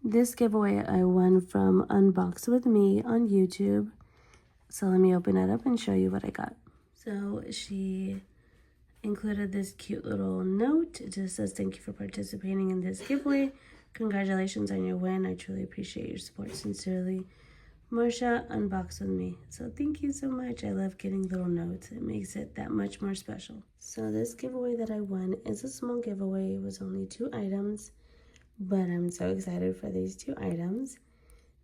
This giveaway I won from Unbox with Me on YouTube. So let me open it up and show you what I got. So she included this cute little note. It just says, "Thank you for participating in this giveaway. Congratulations on your win. I truly appreciate your support. Sincerely, Marsha, Unbox with Me." So thank you so much. I love getting little notes. It makes it that much more special. So this giveaway that I won is a small giveaway. It was only 2 items, but I'm so excited for these 2 items.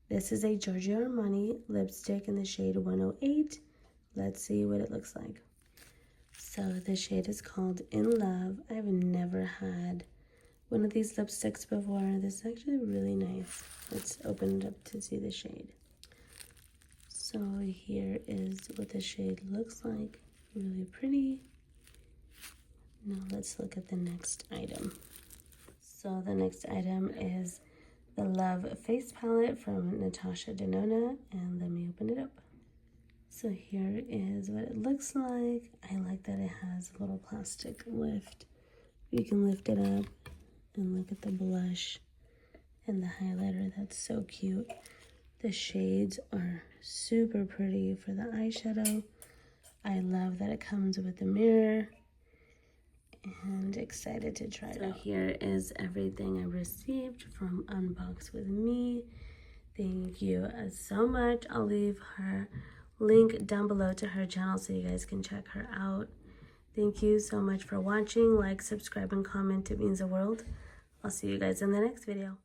This is a Giorgio Armani lipstick in the shade 108. Let's see what it looks like. So the shade is called In Love. I've never had one of these lipsticks before. This is actually really nice. Let's open it up to see the shade. So here is what the shade looks like. Really pretty. Now let's look at the next item. So the next item is the Love Face Palette from Natasha Denona, and let me open it up. So here is what it looks like. I like that it has a little plastic lift. You can lift it up and look at the blush and the highlighter. That's so cute. The shades are super pretty for the eyeshadow. I love that it comes with a mirror, and excited to try it out. So here is everything I received from Unbox with Me. Thank you so much. I'll leave her link down below to her channel so you guys can check her out. Thank you so much for watching. Like, subscribe, and comment. It means the world. I'll see you guys in the next video.